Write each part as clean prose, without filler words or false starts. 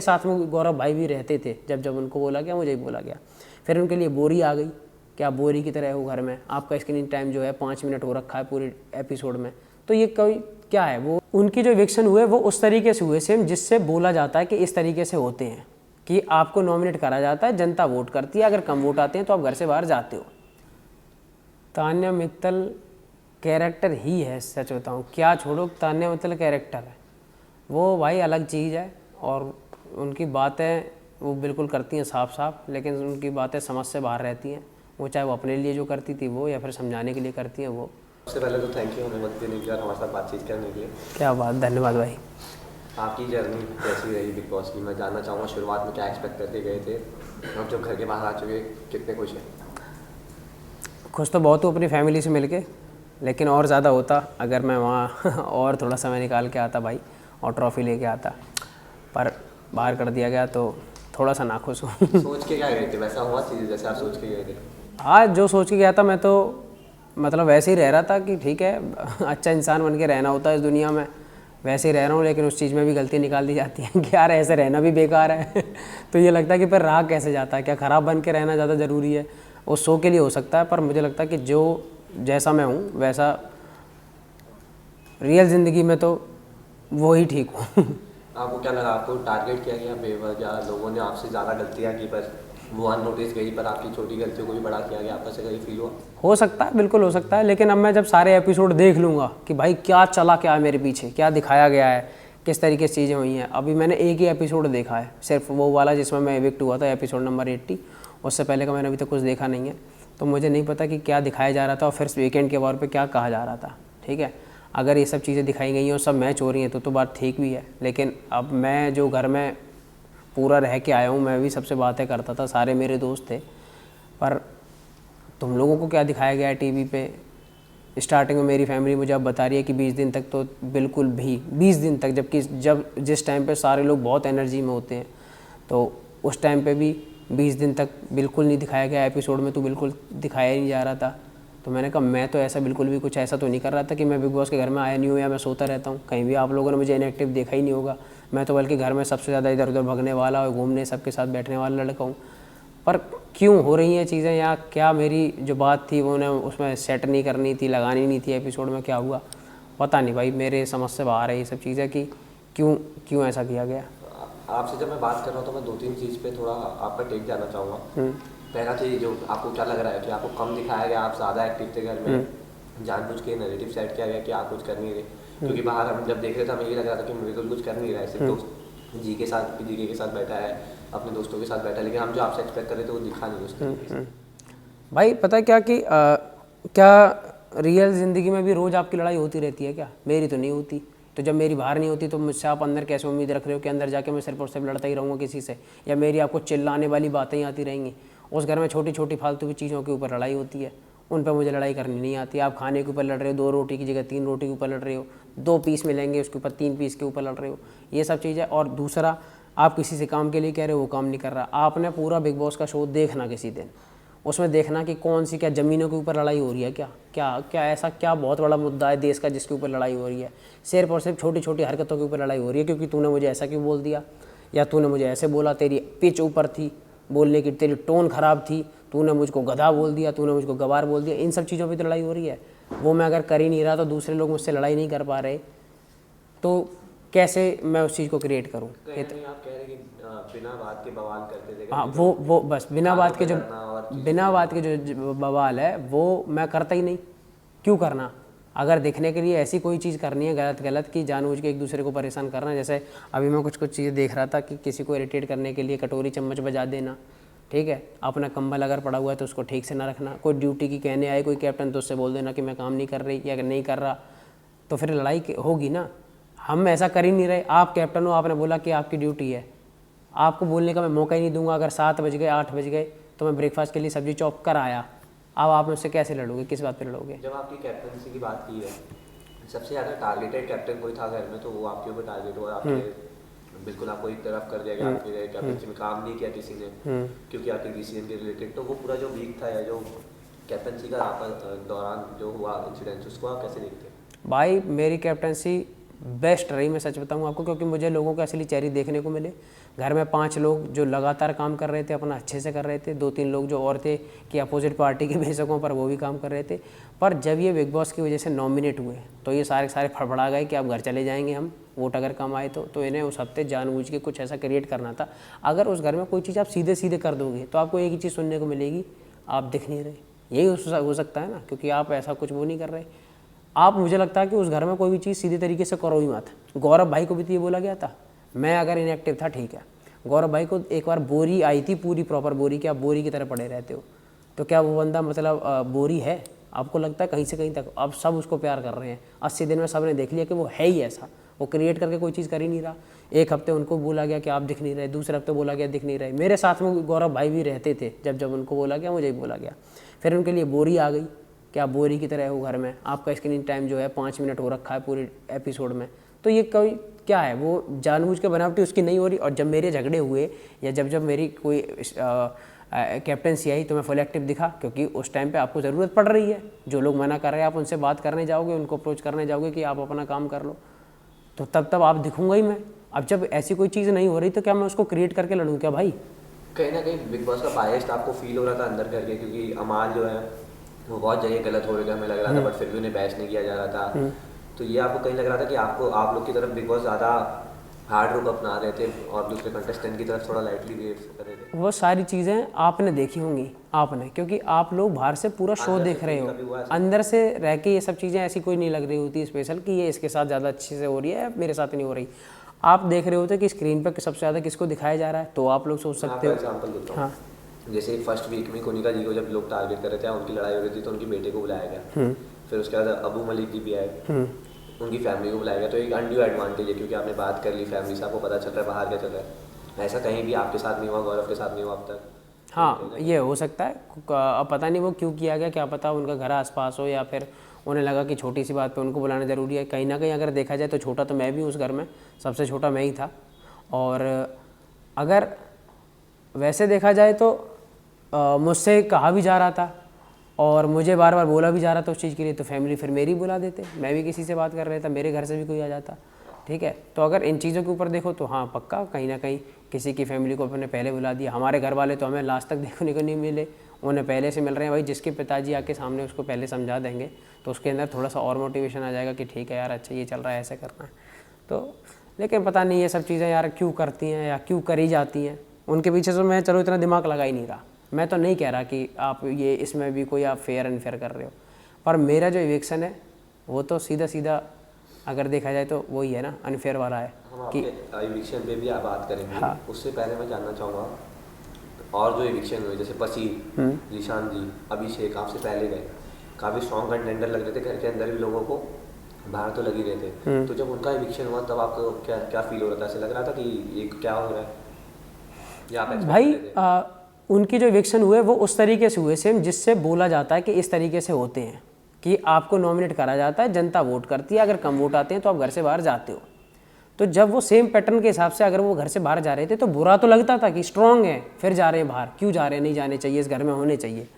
साथ में गौरव भाई भी रहते थे, जब जब उनको बोला गया मुझे भी बोला गया। फिर उनके लिए बोरी आ गई कि आप बोरी की तरह हो घर में, आपका स्क्रीन टाइम जो है 5 मिनट हो रखा है पूरे एपिसोड में। तो ये कोई क्या है, वो उनकी जो इविक्शन हुए वो उस तरीके से हुए सेम जिससे बोला जाता है कि इस तरीके से होते हैं कि आपको नॉमिनेट करा जाता है, जनता वोट करती है, अगर कम वोट आते हैं तो आप घर से बाहर जाते हो। तान्या मित्तल कैरेक्टर ही है, सच बताऊँ क्या, छोड़ो तान्या मित्तल कैरेक्टर है, वो भाई अलग चीज़ है। और उनकी बातें वो बिल्कुल करती हैं साफ साफ, लेकिन उनकी बातें समझ से बाहर रहती हैं। वो चाहे वो अपने लिए जो करती थी वो, या फिर समझाने के लिए करती हैं वो। सबसे पहले तो थैंक यू हमें वक्त देने के लिए और हमारे साथ बातचीत करने के लिए। क्या बात, धन्यवाद भाई। आपकी जर्नी कैसी रही बिग बॉस की, मैं जानना चाहूँगा शुरुआत में क्या एक्सपेक्ट करके गए थे, अब जब घर के बाहर आ चुके कितने खुश हैं? खुश तो बहुत हूँ अपनी फैमिली से मिलके, लेकिन और ज़्यादा होता अगर मैं वहाँ और थोड़ा समय निकाल के आता भाई और ट्रॉफी लेके आता, पर बाहर कर दिया गया तो थोड़ा सा नाखुश हूँ। सोच के क्या गए थे, वैसा हुआ चीज़ जैसे आप सोच के गए थे? हाँ, जो सोच के गया था मैं तो मतलब वैसे ही रह रहा था कि ठीक है अच्छा इंसान बन के रहना होता है इस दुनिया में, वैसे ही रह रहा हूँ। लेकिन उस चीज़ में भी गलती निकाल दी जाती है कि यार ऐसे रहना भी बेकार है। तो ये लगता है कि फिर रहा कैसे जाता है, क्या ख़राब बन के रहना ज़्यादा ज़रूरी है? उस शो के लिए हो सकता है, पर मुझे लगता है कि जो जैसा मैं हूँ वैसा रियल ज़िंदगी में तो वो ही ठीक हूँ। आपको क्या लगा, आपको टारगेट किया गया बेवजह, लोगों ने आपसे ज़्यादा गलतियाँ की पर वो अननोटिस गई, पर आपकी छोटी गलतियों को भी बड़ा किया गया, आपका से कहीं फील हुआ? हो सकता है, बिल्कुल हो सकता है, लेकिन अब मैं जब सारे एपिसोड देख लूँगा कि भाई क्या चला, क्या है मेरे पीछे, क्या दिखाया गया है, किस तरीके से चीज़ें हुई हैं। अभी मैंने एक ही एपिसोड देखा है, सिर्फ वो वाला जिसमें मैं एविक्ट हुआ था, एपिसोड नंबर 80। उससे पहले का मैंने अभी तक कुछ देखा नहीं है, तो मुझे नहीं पता कि क्या दिखाया जा रहा था और फिर वीकेंड के बारे पे क्या कहा जा रहा था। ठीक है, अगर ये सब चीज़ें दिखाई गई हैं और सब मैच हो रही हैं तो बात ठीक भी है। लेकिन अब मैं जो घर में पूरा रह के आया हूँ, मैं भी सबसे बातें करता था, सारे मेरे दोस्त थे, पर तुम लोगों को क्या दिखाया गया है टीवी पे? स्टार्टिंग में मेरी फैमिली मुझे अब बता रही है कि 20 दिन तक तो बिल्कुल भी, 20 दिन तक, जबकि जिस टाइम पे सारे लोग बहुत एनर्जी में होते हैं, तो उस टाइम पे भी 20 दिन तक बिल्कुल नहीं दिखाया गया एपिसोड में, तो बिल्कुल दिखाया ही नहीं जा रहा था। तो मैंने कहा मैं तो ऐसा बिल्कुल भी कुछ ऐसा तो नहीं कर रहा था कि मैं बिग बॉस के घर में आया नहीं हूँ या मैं सोता रहता हूँ। कहीं भी आप लोगों ने मुझे इनएक्टिव देखा ही नहीं होगा। मैं तो बल्कि घर में सबसे ज़्यादा इधर उधर भगने वाला और घूमने सबके साथ बैठने वाला लड़का हूँ। पर क्यों हो रही हैं चीज़ें, या क्या मेरी जो बात थी वो उन्हें उसमें सेट नहीं करनी थी, लगानी नहीं थी एपिसोड में, क्या हुआ पता नहीं भाई, मेरे समझ से बाहर है ये सब चीज़ें कि क्यों ऐसा किया गया। आपसे जब मैं बात कर रहा हूँ तो मैं 2-3 चीज़ पे थोड़ा आपका टेक जानना चाहूँगा। पहला चीज़ जो आपको क्या लग रहा है कि आपको कम दिखाया गया, आप ज़्यादा एक्टिव थे घर में, जानबूझ के नैरेटिव सेट किया गया कि आप कुछ कर नहीं रहे? क्योंकि बाहर हम जब देख रहे थे हमें ये लग रहा था कि बिल्कुल कुछ कर नहीं रहा है, सिर्फ दोस्त जी के साथ बैठा है, अपने दोस्तों के साथ बैठा है, लेकिन हम जो आपसे एक्सपेक्ट कर रहे थे वो दिखा नहीं उस तरीके से। भाई पता है क्या कि क्या रियल ज़िंदगी में भी रोज़ आपकी लड़ाई होती रहती है क्या? मेरी तो नहीं होती। तो जब मेरी बाहर नहीं होती तो मुझसे आप अंदर कैसे उम्मीद रख रहे हो कि अंदर जाके मैं सिर्फ और सिर्फ लड़ता ही रहूँगा किसी से, या मेरी आपको चिल्लाने वाली बातें ही आती रहेंगी? उस घर में छोटी छोटी फालतू की चीज़ों के ऊपर लड़ाई होती है, उन पर मुझे लड़ाई करनी नहीं आती। आप खाने के ऊपर लड़ रहे हो, 2 रोटी की जगह 3 रोटी के ऊपर लड़ रहे हो, 2 पीस मिलेंगे उसके ऊपर 3 पीस के ऊपर लड़ रहे हो, ये सब चीज़ें। और दूसरा, आप किसी से काम के लिए कह रहे हो, वो काम नहीं कर रहा। आपने पूरा बिग बॉस का शो देखना किसी दिन, उसमें देखना कि कौन सी क्या ज़मीनों के ऊपर लड़ाई हो रही है, क्या क्या क्या ऐसा क्या बहुत बड़ा मुद्दा है देश का जिसके ऊपर लड़ाई हो रही है? सिर्फ और सिर्फ छोटी छोटी हरकतों के ऊपर लड़ाई हो रही है, क्योंकि तूने मुझे ऐसा क्यों बोल दिया, या तूने मुझे ऐसे बोला, तेरी पिच ऊपर थी बोलने की, तेरी टोन ख़राब थी, तूने मुझको गधा बोल दिया, तूने मुझको गवार बोल दिया। इन सब चीज़ों पर तो लड़ाई हो रही है। वो मैं अगर कर ही नहीं रहा तो दूसरे लोग मुझसे लड़ाई नहीं कर पा रहे, तो कैसे मैं उस चीज़ को क्रिएट करूँ? आप कह रहे कि बिना बात के बवाल करते थे। हाँ, वो बस बिना बात के जो बवाल है वो मैं करता ही नहीं। क्यों करना? अगर दिखने के लिए ऐसी कोई चीज़ करनी है गलत गलत की जानबूझ के एक दूसरे को परेशान करना, जैसे अभी मैं कुछ चीज़ें देख रहा था कि किसी को इरिटेट करने के लिए कटोरी चम्मच बजा देना, ठीक है, अपना कंबल अगर पड़ा हुआ है तो उसको ठीक से ना रखना, कोई ड्यूटी की कहने आए कोई कैप्टन तो उससे बोल देना कि मैं काम नहीं कर रही या नहीं कर रहा, तो फिर लड़ाई होगी ना। हम ऐसा कर ही नहीं रहे। आप कैप्टन हो, आपने बोला कि आपकी ड्यूटी है, आपको बोलने का मैं मौका ही नहीं दूंगा। अगर 7 बज गए 8 बज गए तो मैं ब्रेकफास्ट के लिए सब्जी चॉप कर आया, अब आप मुझसे कैसे लड़ोगे, किस बात पे लड़ोगे? जब आपकी कैप्टनसी की बात की है, सबसे ज़्यादा टारगेटेड कैप्टन कोई था घर में तो वो आपके ऊपर टारगेट हुआ, आपके बिल्कुल आपको एक तरफ कर दिया गया, आपके कैप्टनसी में काम नहीं किया किसी ने क्योंकि आपके डिसीजन के रिलेटेड। तो वो पूरा जो वीक था या जो कैप्टनसी का आपका दौरान जो हुआ इंसिडेंट, उसको आप कैसे देखते हैं? भाई मेरी कैप्टनसी बेस्ट रही, मैं सच बताऊँ आपको, क्योंकि मुझे लोगों के असली चेहरे देखने को मिले। घर में 5 लोग जो लगातार काम कर रहे थे, अपना अच्छे से कर रहे थे, 2-3 लोग जो और थे कि अपोजिट पार्टी के बेशकों पर, वो भी काम कर रहे थे। पर जब ये बिग बॉस की वजह से नॉमिनेट हुए तो ये सारे फड़फड़ा गए कि अब घर चले जाएंगे हम, वोट अगर कम आए तो इन्हें उस हफ्ते जानबूझ के कुछ ऐसा क्रिएट करना था। अगर उस घर में कोई चीज़ आप सीधे सीधे कर दोगे तो आपको एक ही चीज़ सुनने को मिलेगी, आप दिख नहीं रहे। यही हो सकता है ना, क्योंकि आप ऐसा कुछ वो नहीं कर रहे। आप, मुझे लगता है कि उस घर में कोई भी चीज़ सीधे तरीके से करो ही मत। गौरव भाई को भी तो ये बोला गया था, मैं अगर इनएक्टिव था ठीक है, गौरव भाई को एक बार बोरी आई थी, पूरी प्रॉपर बोरी, कि आप बोरी की तरह पड़े रहते हो, तो क्या वो बंदा मतलब बोरी है? आपको लगता है कहीं से कहीं तक अब सब उसको प्यार कर रहे हैं। 80 दिन में सब ने देख लिया कि वो है ही ऐसा, वो क्रिएट करके कोई चीज़ कर ही नहीं रहा। एक हफ्ते उनको बोला गया कि आप दिख नहीं रहे, दूसरे हफ्ते बोला गया दिख नहीं रहे। मेरे साथ में गौरव भाई भी रहते थे, जब उनको बोला गया मुझे भी बोला गया। फिर उनके लिए बोरी आ गई कि आप बोरी की तरह हो घर में, आपका स्क्रीन टाइम जो है 5 मिनट हो रखा है पूरे एपिसोड में। तो ये कोई क्या है, वो जानबूझ के बनावटी उसकी नहीं हो रही। और जब मेरे झगड़े हुए या जब मेरी कोई कैप्टनसी आई तो मैं फुल एक्टिव दिखा, क्योंकि उस टाइम पे आपको ज़रूरत पड़ रही है। जो लोग मना कर रहे हैं आप उनसे बात करने जाओगे, उनको अप्रोच करने जाओगे कि आप अपना काम कर लो, तो तब आप दिखूंगा ही मैं। अब जब ऐसी कोई चीज़ नहीं हो रही तो क्या मैं उसको क्रिएट करके लड़ूँ क्या भाई? कहीं ना कहीं बिग बॉस का बायस्ड आपको फील हो रहा था अंदर करके, क्योंकि अमाल जो है वो बहुत जगह गलत हो रहे थे, हमें लग रहा था, बट फिर भी उन्हें बैच नहीं किया जा रहा था। तो ये आपको कहीं लग रहा था कि आप लोग की तरफ बिग बॉस ज़्यादा हार्ड रुक अपना रहे थे और दूसरे कंटेस्टेंट की तरफ थोड़ा लाइटली बिहेव कर रहे थे। वो सारी चीज़ें आपने देखी होंगी, क्योंकि आप लोग बाहर से पूरा शो देख रहे हो, अंदर से रह के ये सब चीज़ें ऐसी कोई नहीं लग रही होती स्पेशल कि ये इसके साथ ज़्यादा अच्छे से हो रही है, मेरे साथ नहीं हो रही। आप देख रहे होते कि स्क्रीन पर सबसे ज़्यादा किसको दिखाया जा रहा है, तो आप लोग सोच सकते हो। एग्जाम्पल देता हूँ, जैसे फर्स्ट वीक में कोनिका जी को जब लोग टारगेट कर रहे थे, उनकी लड़ाई हो रही थी, तो उनके बेटे को बुलाया गया। फिर उसके बाद अबू मलिक जी भी आए, उनकी फैमिली को बुलाया गया। तो एक अनड्यू एडवांटेज है, क्योंकि आपने बात कर ली फैमिली से, आपको पता चल रहा है बाहर क्या चल रहा है। ऐसा कहीं भी आपके साथ नहीं हुआ, गौरव के साथ नहीं हुआ अब तक? हाँ, ये हो सकता है। अब पता नहीं वो क्यों किया गया, क्या पता उनका घर आसपास हो या फिर उन्हें लगा कि छोटी सी बात पे उनको बुलाना ज़रूरी है। कहीं ना कहीं अगर देखा जाए तो छोटा तो मैं भी उस घर में सबसे छोटा मैं ही था। और अगर वैसे देखा जाए तो मुझसे कहा भी जा रहा था और मुझे बार बार बोला भी जा रहा था उस चीज़ के लिए, तो फैमिली फिर मेरी बुला देते, मैं भी किसी से बात कर रहा था, मेरे घर से भी कोई आ जाता, ठीक है। तो अगर इन चीज़ों के ऊपर देखो तो हाँ पक्का कहीं ना कहीं किसी की फैमिली को अपने पहले बुला दिया। हमारे घर वाले तो हमें लास्ट तक देखने को नहीं मिले, उन्हें पहले से मिल रहे हैं। भाई जिसके पिताजी आके सामने उसको पहले समझा देंगे तो उसके अंदर थोड़ा सा और मोटिवेशन आ जाएगा कि ठीक है यार, अच्छा ये चल रहा है, ऐसे करना है। तो लेकिन पता नहीं ये सब चीज़ें यार क्यों करती हैं या क्यों करी जाती हैं, उनके पीछे तो मैं चलो इतना दिमाग लगा ही नहीं रहा। मैं तो नहीं कह रहा कि आप ये इसमें भी कोई आप फेयर एंड फेयर कर रहे हो, पर मेरा जो इविक्शन है वो तो सीधा सीधा अगर देखा जाए तो वही है ना, अनफेयर वाला है। हम कि इविक्शन पे भी आप बात करेंगे। हाँ। उससे पहले मैं जानना चाहूँगा, और जो इविक्शन हुए जैसे पसीर, जीशान जी, अभिषेक आपसे पहले गए, काफ़ी स्ट्रॉन्ग कंटेंडर लग रहे थे, घर के अंदर भी लोगों को, बाहर तो लग ही रहे थे। तो जब उनका इविक्शन हुआ तब आपको क्या फील हो रहा था? ऐसे लग रहा था कि ये क्या हो रहा है या आप भाई? उनके जो इविक्शन हुए वो उस तरीके से हुए सेम जिससे बोला जाता है कि इस तरीके से होते हैं कि आपको नॉमिनेट करा जाता है, जनता वोट करती है, अगर कम वोट आते हैं तो आप घर से बाहर जाते हो। तो जब वो सेम पैटर्न के हिसाब से अगर वो घर से बाहर जा रहे थे तो बुरा तो लगता था कि स्ट्रॉन्ग है, फिर जा रहे हैं बाहर, क्यों जा रहे हैं, नहीं जाने चाहिए, इस घर में होने चाहिए।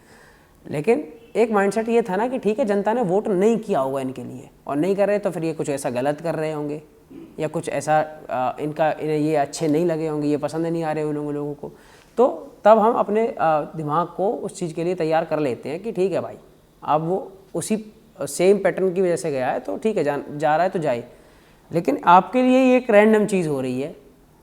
लेकिन एक माइंडसेट ये था ना कि ठीक है जनता ने वोट नहीं किया होगा इनके लिए और नहीं कर रहे तो फिर ये कुछ ऐसा गलत कर रहे होंगे या कुछ ऐसा इन्हें ये अच्छे नहीं लगे होंगे, ये पसंद नहीं आ रहे उन लोगों को। तो तब हम अपने दिमाग को उस चीज़ के लिए तैयार कर लेते हैं कि ठीक है भाई, अब वो उसी सेम पैटर्न की वजह से गया है तो ठीक है, जा रहा है तो जाए। लेकिन आपके लिए ये एक रैंडम चीज़ हो रही है,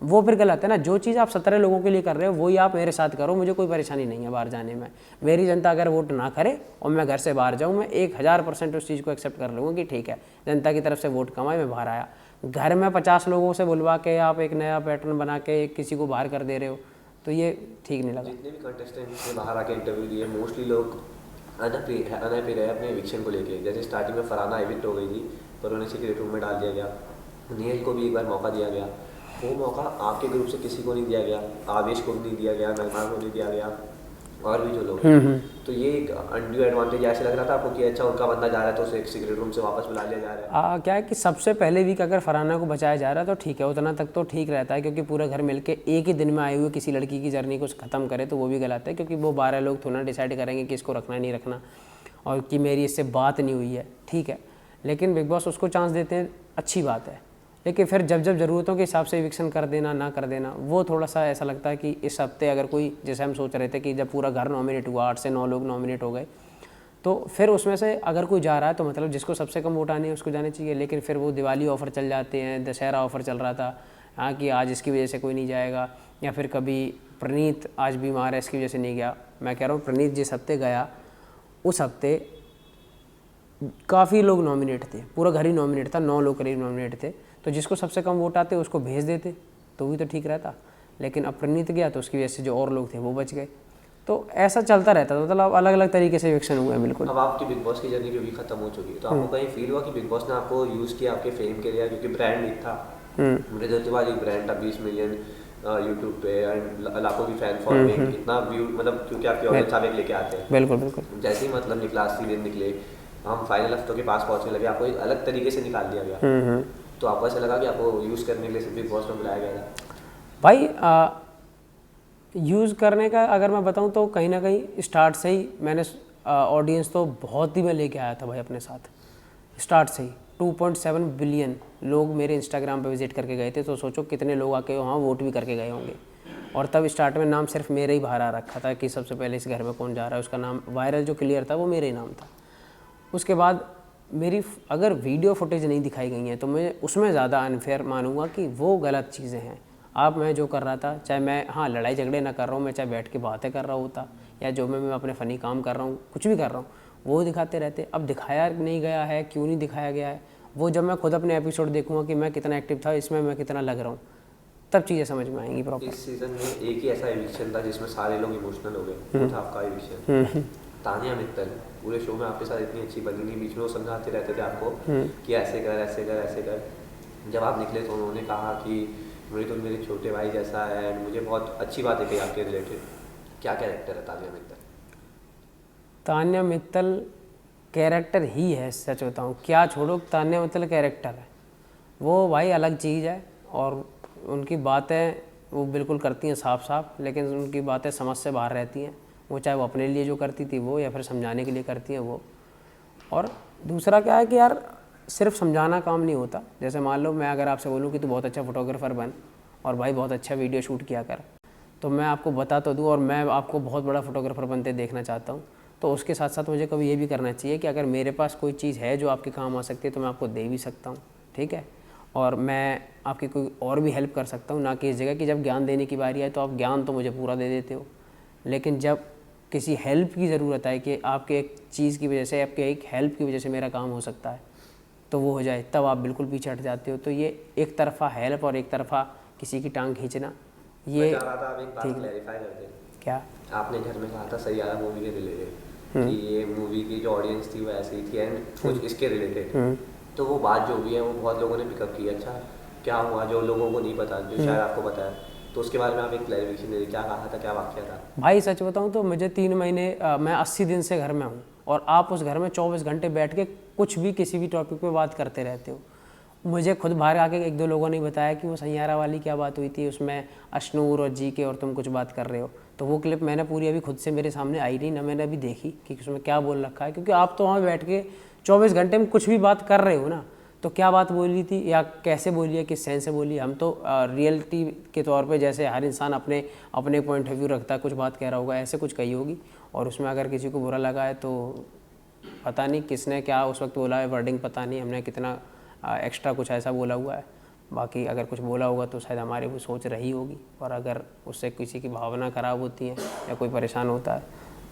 वो फिर गलत है ना। जो चीज़ आप 17 लोगों के लिए कर रहे हो वही आप मेरे साथ करो, मुझे कोई परेशानी नहीं है बाहर जाने में। मेरी जनता अगर वोट ना करे और मैं घर से बाहर जाऊँ, मैं 1000% उस चीज़ को एक्सेप्ट कर लूँगा कि ठीक है जनता की तरफ से वोट कमाए, मैं बाहर आया। घर में 50 लोगों से बुलवा के आप एक नया पैटर्न बना के किसी को बाहर कर दे रहे हो, तो ये ठीक नहीं लगा। जितने भी कंटेस्टेंट्स ने बाहर आके इंटरव्यू दिए, मोस्टली लोग अनहैप्पी रहे अपने एविक्शन को लेके। जैसे स्टार्टिंग में फरहाना एविक्ट हो गई थी पर उन्हें सीक्रेट रूम में डाल दिया गया। नील को भी एक बार मौका दिया गया, वो मौका आपके ग्रुप से किसी को नहीं दिया गया, आवेश को भी नहीं दिया गया, मेहमान को नहीं दिया गया, और भी जो लोग। तो ये एक अनड्यू एडवांटेज ऐसे लग रहा था आपको कि अच्छा उनका बंदा जा रहा है तो उसे एक सीक्रेट रूम से वापस बुला लिया जा रहा है। क्या है कि सबसे पहले वीक अगर फरहाना को बचाया जा रहा है तो ठीक है, उतना तक तो ठीक रहता है, क्योंकि पूरा घर मिलके एक ही दिन में आए हुए किसी लड़की की जर्नी को ख़त्म करे तो वो भी गलत है, क्योंकि वो 12 लोग थोड़ा डिसाइड करेंगे कि इसको रखना नहीं रखना और कि मेरी इससे बात नहीं हुई है, ठीक है। लेकिन बिग बॉस उसको चांस देते हैं, अच्छी बात है, लेकिन फिर जब जब ज़रूरतों के हिसाब से इविक्शन कर देना ना कर देना, वो थोड़ा सा ऐसा लगता है कि इस हफ्ते अगर कोई, जैसे हम सोच रहे थे कि जब पूरा घर नॉमिनेट हुआ, 8 से 9 लोग नॉमिनेट हो गए, तो फिर उसमें से अगर कोई जा रहा है तो मतलब जिसको सबसे कम वोट आने हैं उसको जाने चाहिए। लेकिन फिर वो दिवाली ऑफ़र चल जाते हैं, दशहरा ऑफ़र चल रहा था हाँ कि आज इसकी वजह से कोई नहीं जाएगा, या फिर कभी प्रणीत आज बीमार है इसकी वजह से नहीं गया। मैं कह रहा हूँ प्रणीत जिस हफ्ते गया उस हफ्ते काफ़ी लोग नॉमिनेट थे, पूरा घर ही नॉमिनेट था, 9 लोग करीब नॉमिनेट थे, तो जिसको सबसे कम वोट आते उसको भेज देते तो भी तो ठीक रहता। लेकिन अब प्रणीत गया तो उसकी वजह से जो और लोग थे वो बच गए। तो ऐसा चलता रहता था, मतलब अलग अलग तरीके से इलेक्शन हुए हैं। बिल्कुल। अब आपकी बिग बॉस की जर्नी भी खत्म हो चुकी है, तो आपको कहीं फील हुआ कि बिग बॉस ने आपको यूज़ किया आपके फेम के लिए, क्योंकि ब्रांड नहीं था, मृदुल तिवारी ब्रांड था, 20 मिलियन यूट्यूब पे एंड लाखों की फैन फॉलोइंग, इतना व्यू, मतलब क्योंकि आपकी ऑडियंस आप एक लेके आते हैं। बिल्कुल बिल्कुल। जैसे ही मतलब निकला 80 दिन निकले, हम फाइनल हफ्तों के पास पहुंचने लगे, आपको एक अलग तरीके से निकाल दिया गया। तो आपको ऐसा लगा कि आपको यूज़ करने के लिए सिर्फ बिग बॉस में बुलाया गया था? भाई यूज़ करने का अगर मैं बताऊं तो कहीं ना कहीं स्टार्ट से ही मैंने ऑडियंस तो बहुत ही मैं लेके आया था भाई अपने साथ। स्टार्ट से ही 2.7 बिलियन लोग मेरे इंस्टाग्राम पे विजिट करके गए थे, तो सोचो कितने लोग आके वहाँ वोट भी करके गए होंगे। और तब स्टार्ट में नाम सिर्फ मेरे ही बाहर आ रखा था कि सबसे पहले इस घर में कौन जा रहा है, उसका नाम वायरल जो क्लियर था वो मेरे ही नाम था। उसके बाद मेरी अगर वीडियो फुटेज नहीं दिखाई गई हैं तो मैं उसमें ज़्यादा अनफेयर मानूंगा कि वो गलत चीज़ें हैं। आप मैं जो कर रहा था, चाहे मैं हाँ लड़ाई झगड़े ना कर रहा हूँ, मैं चाहे बैठ के बातें कर रहा होता या जो मैं अपने फ़नी काम कर रहा हूँ, कुछ भी कर रहा हूँ, वो दिखाते रहते। अब दिखाया नहीं गया है, क्यों नहीं दिखाया गया है, वो जब मैं खुद अपने एपिसोड देखूँगा कि मैं कितना एक्टिव था, इसमें मैं कितना लग रहा हूँ, तब चीज़ें समझ में आएंगी प्रॉपर। इस सीज़न में एक ही ऐसा एविक्शन था जिसमें सारे लोग इमोशनल हो गए, वो था आपका एविक्शन। तानिया मित्तल पूरे शो में आपके साथ इतनी अच्छी बनी नहीं, बीच में वो समझाते रहते थे आपको कि ऐसे कर ऐसे कर ऐसे कर। जब आप निकले तो उन्होंने कहा कि मृदुल मेरे छोटे भाई जैसा है, एंड मुझे बहुत अच्छी बात है कि आपके रिलेटेड। क्या कैरेक्टर है तानिया मित्तल? तान्या मित्तल कैरेक्टर ही है, सच बताऊँ क्या, छोड़ो तान्या मित्तल कैरेक्टर है, वो भाई अलग चीज़ है। और उनकी बातें वो बिल्कुल करती हैं साफ साफ, लेकिन उनकी बातें समझ से बाहर रहती हैं। वो चाहे वो अपने लिए जो करती थी वो, या फिर समझाने के लिए करती हैं वो। और दूसरा क्या है कि यार सिर्फ समझाना काम नहीं होता। जैसे मान लो मैं अगर आपसे बोलूँ कि तू बहुत अच्छा फोटोग्राफर बन और भाई बहुत अच्छा वीडियो शूट किया कर, तो मैं आपको बता तो दूँ और मैं आपको बहुत बड़ा फोटोग्राफर बनते देखना चाहता हूँ, तो उसके साथ साथ मुझे कभी ये भी करना चाहिए कि अगर मेरे पास कोई चीज़ है जो आपके काम आ सकती है तो मैं आपको दे भी सकता हूँ, ठीक है। और मैं आपकी कोई और भी हेल्प कर सकता हूँ, ना कि इस जगह कि जब ज्ञान देने की बारी आए तो आप ज्ञान तो मुझे पूरा दे देते हो, लेकिन जब किसी हेल्प की ज़रूरत है कि आपके एक चीज़ की वजह से, आपके एक हेल्प की वजह से मेरा काम हो सकता है, तो वो हो जाए, तब आप बिल्कुल पीछे हट जाते हो। तो ये एक तरफा हेल्प और एक तरफा किसी की टांग खींचना, ये क्लैरिफाई कर दें। क्या आपने घर में कहा था सैयारा मूवी के रिलेटेड कि ये मूवी की जो ऑडियंस थी वो ऐसी ही थी एंड कुछ इसके रिलेटेड, तो वो बात जो भी है वो बहुत लोगों ने पिकअप की। अच्छा क्या हुआ जो लोगों को नहीं पता, जो शायद आपको पता है, तो उसके बारे में आप एक क्लैरिफिकेशन दे, क्या कहा था, क्या वाक्य था? भाई सच बताऊं तो मुझे 3 महीने मैं 80 दिन से घर में हूं और आप उस घर में 24 घंटे बैठ के कुछ भी किसी भी टॉपिक पे बात करते रहते हो। मुझे खुद बाहर आके 1-2 लोगों ने बताया कि वो सैयारा वाली क्या बात हुई थी, उसमें अशनूर और जी के और तुम कुछ बात कर रहे हो, तो वो क्लिप मैंने पूरी अभी खुद से मेरे सामने आई नहीं, ना मैंने अभी देखी कि उसमें क्या बोल रखा है, क्योंकि आप तो वहाँ बैठ के 24 घंटे में कुछ भी बात कर रहे हो ना, तो क्या बात बोली थी या कैसे बोली है, किस सेंस से बोली है। हम तो रियलिटी के तौर पे जैसे हर इंसान अपने अपने पॉइंट ऑफ व्यू रखता है, कुछ बात कह रहा होगा, ऐसे कुछ कही होगी, और उसमें अगर किसी को बुरा लगा है तो पता नहीं किसने क्या उस वक्त बोला है, वर्डिंग पता नहीं, हमने कितना एक्स्ट्रा कुछ ऐसा बोला हुआ है। बाकी अगर कुछ बोला होगा तो शायद हमारी वो सोच रही होगी, और अगर उससे किसी की भावना ख़राब होती है या कोई परेशान होता है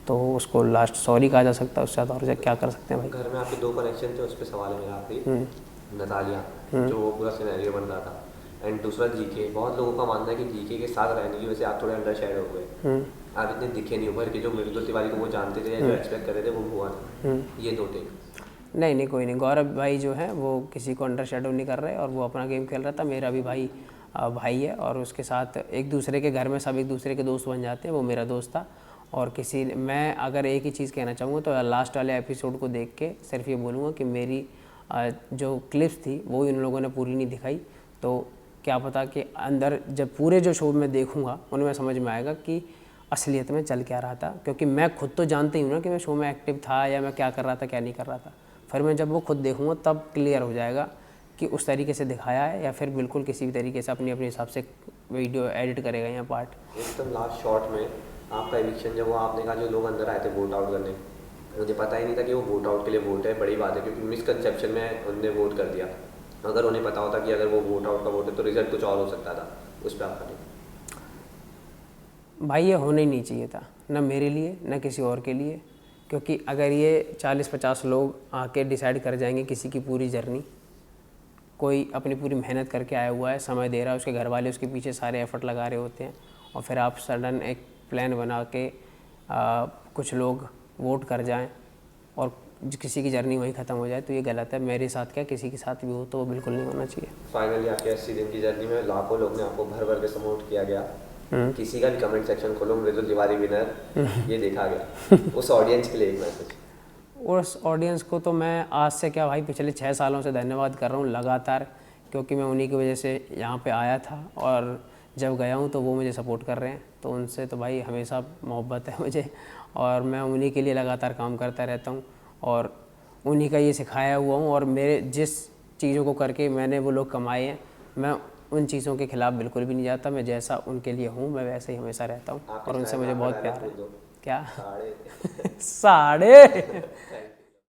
तो उसको लास्ट सॉरी कहा जा सकता है, उससे ज़्यादा और क्या कर सकते हैं भाई। घर में आपके 2 कनेक्शन थे, उस पर सवाल है मेरा आखिरी। नतालिया जो वो पूरा सिनेरियो बन रहा था, एंड दूसरा जीके। बहुत लोगों का मानना है कि जीके के साथ रहने की वजह से आप थोड़े अंडर शेड हो गए, आप इतने दिखे नहीं उभर के, जो मृदुल तिवारी को वो जानते थे या जो एक्सपेक्ट कर रहे थे वो हुआ नहीं। ये 2 टेक। नहीं कोई नहीं, गौरव भाई जो है वो किसी को अंडर शेडो नहीं कर रहे और वो अपना गेम खेल रहा था। मेरा भी भाई है और उसके साथ एक दूसरे के घर में सब एक दूसरे के दोस्त बन जाते हैं, वो मेरा दोस्त था। और मैं अगर एक ही चीज़ कहना चाहूँगा तो लास्ट वाले एपिसोड को देख के सिर्फ ये बोलूँगा कि मेरी जो क्लिप्स थी वो इन लोगों ने पूरी नहीं दिखाई, तो क्या पता कि अंदर जब पूरे जो शो में देखूँगा उनमें समझ में आएगा कि असलियत में चल क्या रहा था, क्योंकि मैं खुद तो जानते ही हूँ ना कि मैं शो में एक्टिव था या मैं क्या कर रहा था क्या नहीं कर रहा था। फिर मैं जब वो खुद देखूँगा तब क्लियर हो जाएगा कि उस तरीके से दिखाया है या फिर बिल्कुल किसी भी तरीके से अपने अपने हिसाब से वीडियो एडिट करेगा या पार्ट। एकदम लास्ट शॉट में आपका एविक्शन जब हुआ, आपने कहा जो लोग अंदर आए थे वोट आउट करने, मुझे पता ही नहीं था कि वो वोट आउट के लिए वोट है। बड़ी बात है क्योंकि मिसकंसेप्शन में उनने वोट कर दिया। अगर उन्हें पता होता कि अगर वो वोट आउट का वोट है तो रिजल्ट कुछ और हो सकता था। उस पर आपका नहीं? भाई ये होना ही नहीं चाहिए था, ना मेरे लिए ना किसी और के लिए, क्योंकि अगर ये 40-50 लोग आके डिसाइड कर जाएंगे किसी की पूरी जर्नी, कोई अपनी पूरी मेहनत करके आया हुआ है, समय दे रहा है, उसके घर वाले उसके पीछे सारे एफर्ट लगा रहे होते हैं, और फिर आप सडन एक प्लान बना के कुछ लोग वोट कर जाएं और किसी की जर्नी वहीं ख़त्म हो जाए, तो ये गलत है। मेरे साथ क्या किसी के साथ भी हो तो वो बिल्कुल नहीं होना चाहिए। फाइनली आपके 80 दिन की जर्नी में लाखों लोग ने आपको भर भर के सपोर्ट किया गया। किसी का भी कमेंट सेक्शन खोलो, मृदुल तिवारी विनर, ये देखा गया। उस ऑडियंस के लिए एक मैसेज। उस ऑडियंस को तो मैं आज से क्या भाई पिछले 6 सालों से धन्यवाद कर रहा हूँ लगातार, क्योंकि मैं उन्हीं की वजह से यहाँ पे आया था और जब गया हूँ तो वो मुझे सपोर्ट कर रहे हैं, तो उनसे तो भाई हमेशा मोहब्बत है मुझे, और मैं उन्हीं के लिए लगातार काम करता रहता हूँ और उन्हीं का ये सिखाया हुआ हूँ। और मेरे जिस चीज़ों को करके मैंने वो लोग कमाए हैं, मैं उन चीज़ों के खिलाफ़ बिल्कुल भी नहीं जाता। मैं जैसा उनके लिए हूँ मैं वैसे ही हमेशा रहता हूँ और उनसे मुझे बहुत प्यार है। क्या? साढ़े